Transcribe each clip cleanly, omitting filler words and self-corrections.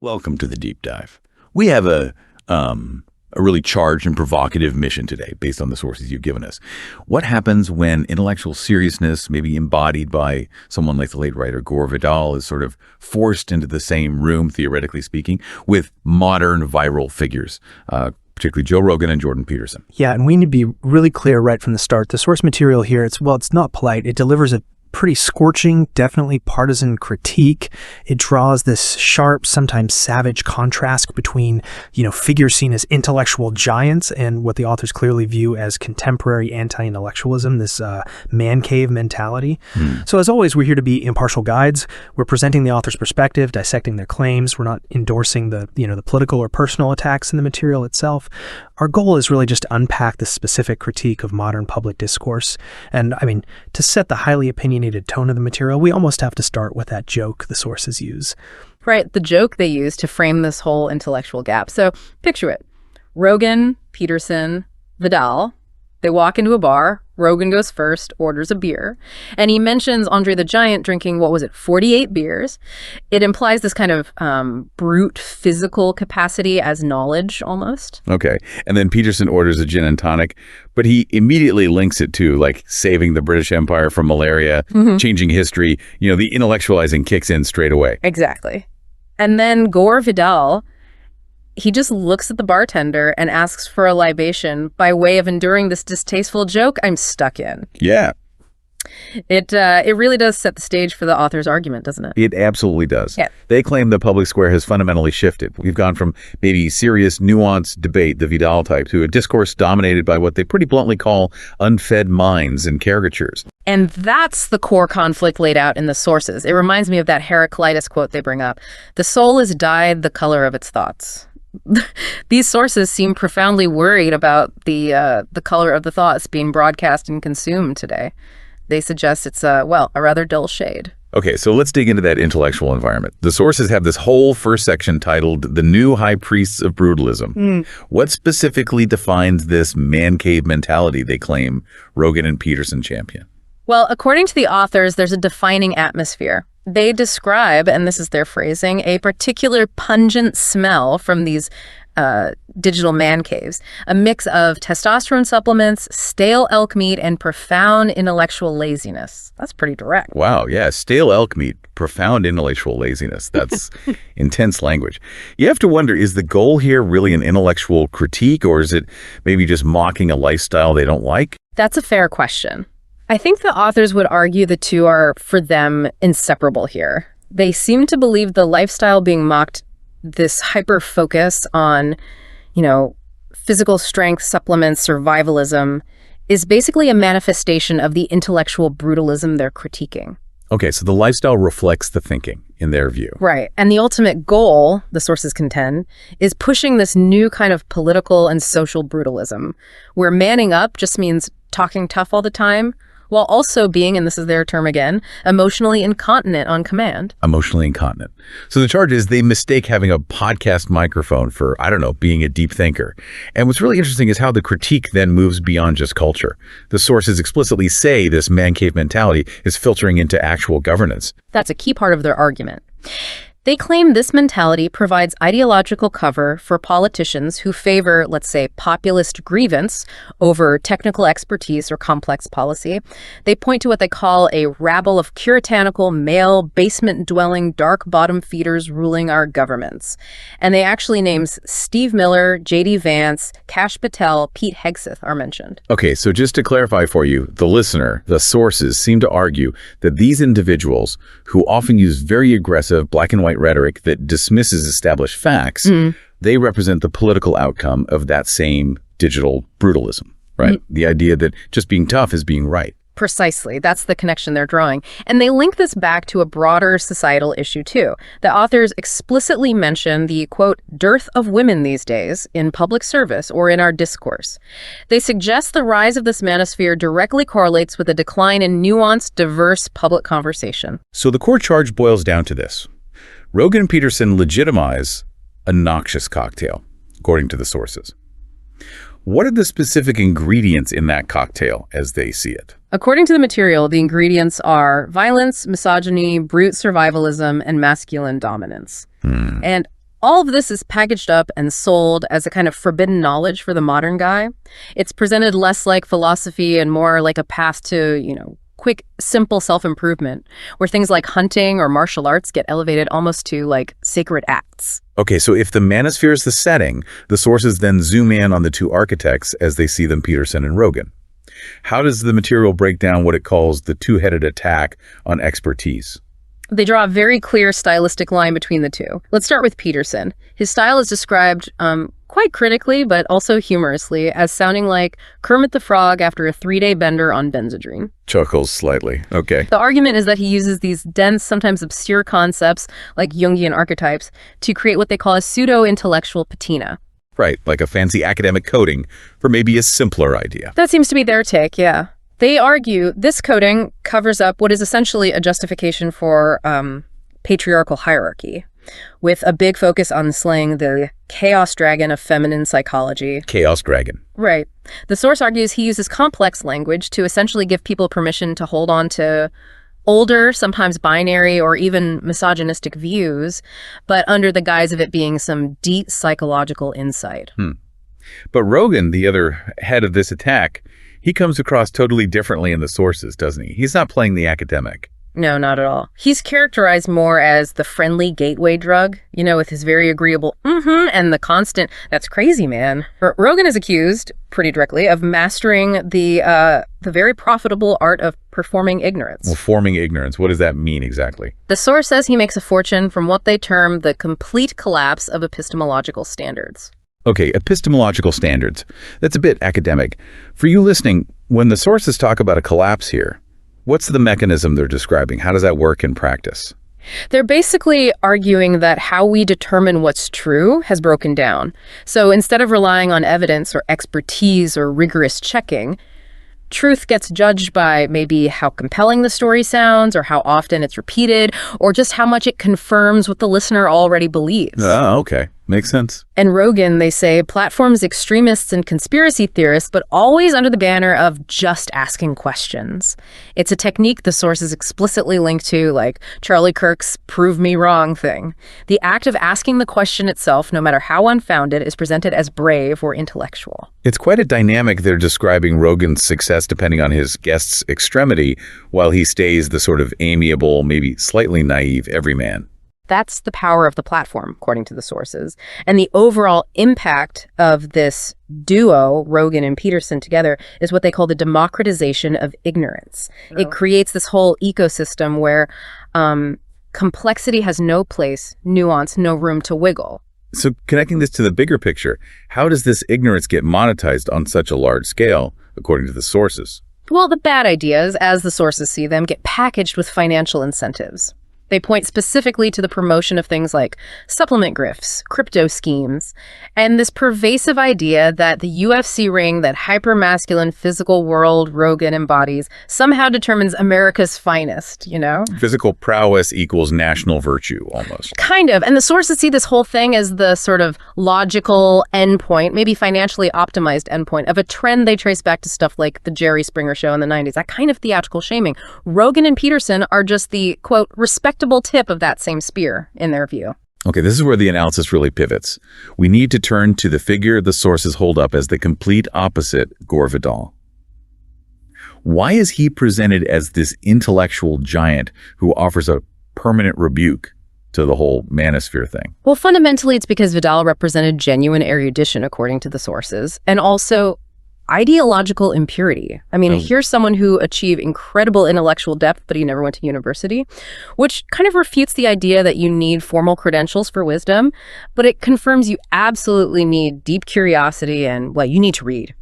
Welcome to the Deep Dive. We have a really charged and provocative mission today based on the sources you've given us. What happens when intellectual seriousness, maybe embodied by someone like the late writer Gore Vidal, is sort of forced into the same room, theoretically speaking, with modern viral figures, particularly Joe Rogan and Jordan Peterson? Yeah, and we need to be really clear right from the start. The source material here, it's not polite. It delivers a pretty scorching, definitely partisan critique. It draws this sharp, sometimes savage contrast between, figures seen as intellectual giants and what the authors clearly view as contemporary anti-intellectualism, this man cave mentality. So as always, we're here to be impartial guides. We're presenting the author's perspective, dissecting their claims. We're not endorsing the political or personal attacks in the material itself. Our goal is really just to unpack the specific critique of modern public discourse. And to set the highly opinionated tone of the material, we almost have to start with that joke the sources use. Right, the joke they use to frame this whole intellectual gap. So picture it. Rogan, Peterson, Vidal, they walk into a bar. Rogan goes first, orders a beer, and he mentions Andre the Giant drinking, 48 beers. It implies this kind of brute physical capacity as knowledge, almost. Okay. And then Peterson orders a gin and tonic, but he immediately links it to, like, saving the British Empire from malaria, changing history. The intellectualizing kicks in straight away. Exactly. And then Gore Vidal, he just looks at the bartender and asks for a libation by way of enduring this distasteful joke I'm stuck in. Yeah. It really does set the stage for the author's argument, doesn't it? It absolutely does. Yeah. They claim the public square has fundamentally shifted. We've gone from maybe serious, nuanced debate, the Vidal type, to a discourse dominated by what they pretty bluntly call unfed minds and caricatures. And that's the core conflict laid out in the sources. It reminds me of that Heraclitus quote they bring up. The soul is dyed the color of its thoughts. These sources seem profoundly worried about the color of the thoughts being broadcast and consumed today. They suggest it's a rather dull shade. Okay, so let's dig into that intellectual environment. The sources have this whole first section titled The New High Priests of Brutalism. What specifically defines this man cave mentality they claim Rogan and Peterson champion? Well, according to the authors, there's a defining atmosphere. They describe, and this is their phrasing, a particular pungent smell from these digital man caves, a mix of testosterone supplements, stale elk meat, and profound intellectual laziness. That's pretty direct. Wow, yeah, stale elk meat, profound intellectual laziness. That's intense language. You have to wonder, is the goal here really an intellectual critique, or is it maybe just mocking a lifestyle they don't like? That's a fair question. I think the authors would argue the two are, for them, inseparable here. They seem to believe the lifestyle being mocked, this hyper-focus on, physical strength, supplements, survivalism, is basically a manifestation of the intellectual brutalism they're critiquing. Okay, so the lifestyle reflects the thinking, in their view. Right. And the ultimate goal, the sources contend, is pushing this new kind of political and social brutalism, where manning up just means talking tough all the time, while also being, and this is their term again, emotionally incontinent on command. Emotionally incontinent. So the charge is they mistake having a podcast microphone for, being a deep thinker. And what's really interesting is how the critique then moves beyond just culture. The sources explicitly say this man cave mentality is filtering into actual governance. That's a key part of their argument. They claim this mentality provides ideological cover for politicians who favor, let's say, populist grievance over technical expertise or complex policy. They point to what they call a rabble of puritanical, male, basement-dwelling, dark bottom feeders ruling our governments. And they actually name Steve Miller, J.D. Vance, Kash Patel, Pete Hegseth are mentioned. Okay, so just to clarify for you, the listener, the sources seem to argue that these individuals, who often use very aggressive black and white rhetoric that dismisses established facts, they represent the political outcome of that same digital brutalism, right? The idea that just being tough is being right. Precisely. That's the connection they're drawing. And they link this back to a broader societal issue, too. The authors explicitly mention the, quote, dearth of women these days in public service or in our discourse. They suggest the rise of this manosphere directly correlates with a decline in nuanced, diverse public conversation. So the core charge boils down to this. Rogan and Peterson legitimize a noxious cocktail, according to the sources. What are the specific ingredients in that cocktail as they see it? According to the material, the ingredients are violence, misogyny, brute survivalism, and masculine dominance. And All of this is packaged up and sold as a kind of forbidden knowledge for the modern guy. It's presented less like philosophy and more like a path to, quick, simple self-improvement, where things like hunting or martial arts get elevated almost to like sacred acts. Okay, so if the manosphere is the setting, the sources then zoom in on the two architects as they see them, Peterson and Rogan. How does the material break down what it calls the two-headed attack on expertise? They draw a very clear stylistic line between the two. Let's start with Peterson. His style is described quite critically, but also humorously, as sounding like Kermit the Frog after a 3-day bender on Benzedrine. Chuckles slightly. Okay. The argument is that he uses these dense, sometimes obscure concepts, like Jungian archetypes, to create what they call a pseudo-intellectual patina. Right, like a fancy academic coding for maybe a simpler idea. That seems to be their take, yeah. They argue this coding covers up what is essentially a justification for patriarchal hierarchy, with a big focus on slaying the chaos dragon of feminine psychology. Chaos dragon. Right. The source argues he uses complex language to essentially give people permission to hold on to older, sometimes binary or even misogynistic views, but under the guise of it being some deep psychological insight. But Rogan, the other head of this attack, he comes across totally differently in the sources, doesn't he? He's not playing the academic. No, not at all. He's characterized more as the friendly gateway drug, with his very agreeable and the constant, that's crazy, man. Rogan is accused, pretty directly, of mastering the very profitable art of performing ignorance. Well, forming ignorance, what does that mean exactly? The source says he makes a fortune from what they term the complete collapse of epistemological standards. Okay, epistemological standards. That's a bit academic. For you listening, when the sources talk about a collapse here, what's the mechanism they're describing? How does that work in practice? They're basically arguing that how we determine what's true has broken down. So instead of relying on evidence or expertise or rigorous checking, truth gets judged by maybe how compelling the story sounds or how often it's repeated or just how much it confirms what the listener already believes. Oh, okay. Makes sense. And Rogan, they say, platforms extremists and conspiracy theorists, but always under the banner of just asking questions. It's a technique the sources explicitly link to, like Charlie Kirk's prove me wrong thing. The act of asking the question itself, no matter how unfounded, is presented as brave or intellectual. It's quite a dynamic they're describing Rogan's success depending on his guest's extremity, while he stays the sort of amiable, maybe slightly naive everyman. That's the power of the platform, according to the sources. And the overall impact of this duo, Rogan and Peterson together, is what they call the democratization of ignorance. Oh. It creates this whole ecosystem where complexity has no place, nuance, no room to wiggle. So connecting this to the bigger picture, how does this ignorance get monetized on such a large scale, according to the sources? Well, the bad ideas, as the sources see them, get packaged with financial incentives. They point specifically to the promotion of things like supplement grifts, crypto schemes, and this pervasive idea that the UFC ring that hyper-masculine physical world Rogan embodies somehow determines America's finest, Physical prowess equals national virtue, almost. Kind of. And the sources see this whole thing as the sort of logical endpoint, maybe financially optimized endpoint, of a trend they trace back to stuff like the Jerry Springer Show in the 90s, that kind of theatrical shaming. Rogan and Peterson are just the, quote, respectable tip of that same spear, in their view. Okay, this is where the analysis really pivots. We need to turn to the figure the sources hold up as the complete opposite Gore Vidal. Why is he presented as this intellectual giant who offers a permanent rebuke to the whole manosphere thing? Well, fundamentally, it's because Vidal represented genuine erudition, according to the sources, and also ideological impurity. I mean, here's someone who achieved incredible intellectual depth, but he never went to university, which kind of refutes the idea that you need formal credentials for wisdom, but it confirms you absolutely need deep curiosity and, well, you need to read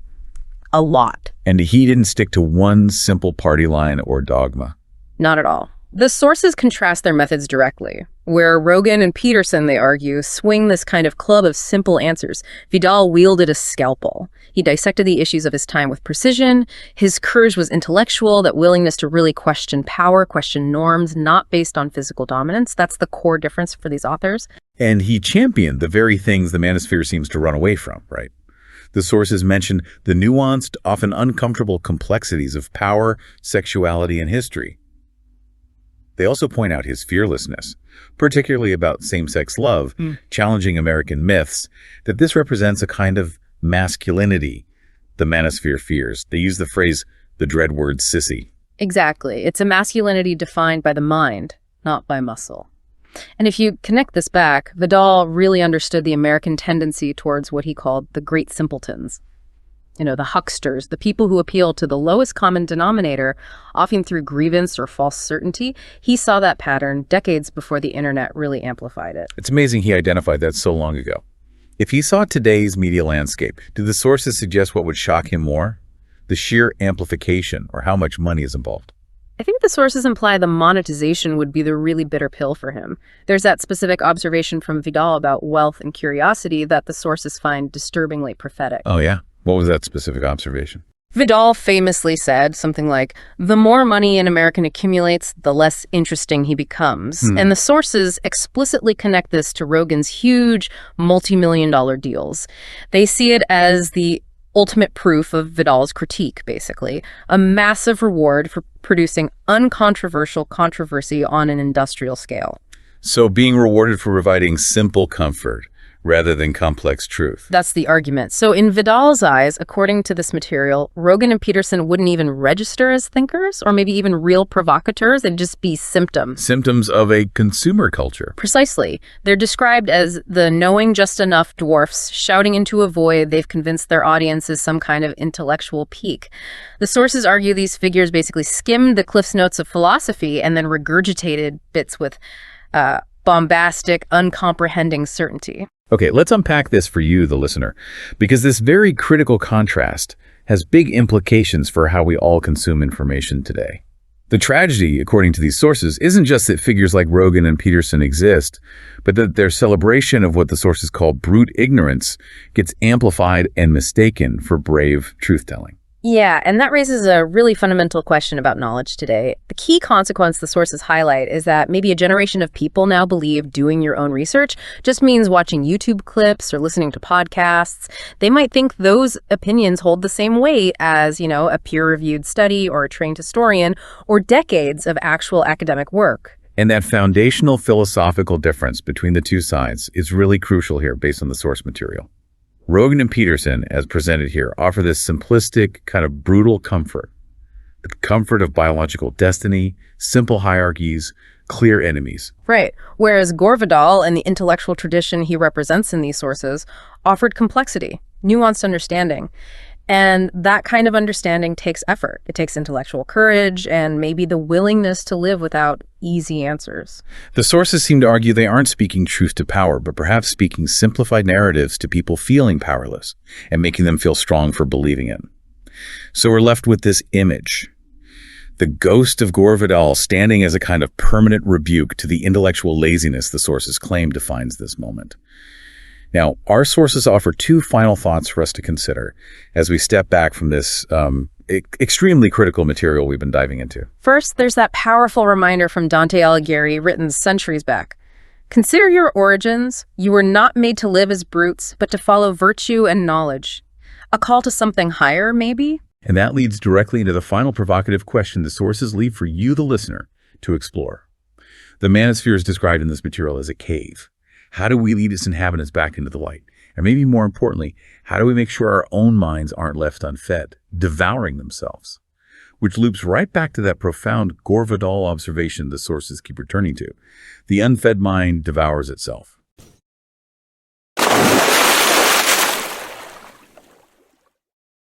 a lot. And he didn't stick to one simple party line or dogma. Not at all. The sources contrast their methods directly. Where Rogan and Peterson, they argue, swing this kind of club of simple answers, Vidal wielded a scalpel. He dissected the issues of his time with precision. His courage was intellectual, that willingness to really question power, question norms, not based on physical dominance. That's the core difference for these authors. And he championed the very things the manosphere seems to run away from, right? The sources mention the nuanced, often uncomfortable complexities of power, sexuality, and history. They also point out his fearlessness, particularly about same-sex love, challenging American myths, that this represents a kind of masculinity the manosphere fears. They use the phrase, the dread word sissy. Exactly. It's a masculinity defined by the mind, not by muscle. And if you connect this back, Vidal really understood the American tendency towards what he called the great simpletons. The hucksters, the people who appeal to the lowest common denominator, often through grievance or false certainty. He saw that pattern decades before the internet really amplified it. It's amazing he identified that so long ago. If he saw today's media landscape, do the sources suggest what would shock him more? The sheer amplification or how much money is involved? I think the sources imply the monetization would be the really bitter pill for him. There's that specific observation from Vidal about wealth and curiosity that the sources find disturbingly prophetic. Oh, yeah? What was that specific observation? Vidal famously said something like, the more money an American accumulates, the less interesting he becomes. And the sources explicitly connect this to Rogan's huge multi-million-dollar deals. They see it as the ultimate proof of Vidal's critique, basically. A massive reward for producing uncontroversial controversy on an industrial scale. So being rewarded for providing simple comfort rather than complex truth. That's the argument. So in Vidal's eyes, according to this material, Rogan and Peterson wouldn't even register as thinkers or maybe even real provocateurs. They'd just be symptoms. Symptoms of a consumer culture. Precisely. They're described as the knowing just enough dwarfs shouting into a void they've convinced their audience is some kind of intellectual peak. The sources argue these figures basically skimmed the Cliff's Notes of philosophy and then regurgitated bits with bombastic, uncomprehending certainty. Okay, let's unpack this for you, the listener, because this very critical contrast has big implications for how we all consume information today. The tragedy, according to these sources, isn't just that figures like Rogan and Peterson exist, but that their celebration of what the sources call brute ignorance gets amplified and mistaken for brave truth-telling. Yeah, and that raises a really fundamental question about knowledge today. The key consequence the sources highlight is that maybe a generation of people now believe doing your own research just means watching YouTube clips or listening to podcasts. They might think those opinions hold the same weight as, a peer-reviewed study or a trained historian or decades of actual academic work. And that foundational philosophical difference between the two sides is really crucial here based on the source material. Rogan and Peterson, as presented here, offer this simplistic, kind of brutal comfort. The comfort of biological destiny, simple hierarchies, clear enemies. Right. Whereas Gore Vidal and the intellectual tradition he represents in these sources offered complexity, nuanced understanding. And that kind of understanding takes effort. It takes intellectual courage and maybe the willingness to live without easy answers. The sources seem to argue they aren't speaking truth to power, but perhaps speaking simplified narratives to people feeling powerless and making them feel strong for believing it. So we're left with this image. The ghost of Gore Vidal standing as a kind of permanent rebuke to the intellectual laziness the sources claim defines this moment. Now, our sources offer two final thoughts for us to consider as we step back from this extremely critical material we've been diving into. First, there's that powerful reminder from Dante Alighieri written centuries back. Consider your origins. You were not made to live as brutes, but to follow virtue and knowledge. A call to something higher, maybe? And that leads directly into the final provocative question the sources leave for you, the listener, to explore. The manosphere is described in this material as a cave. How do we lead its inhabitants back into the light? And maybe more importantly, how do we make sure our own minds aren't left unfed, devouring themselves? Which loops right back to that profound Gore Vidal observation the sources keep returning to. The unfed mind devours itself.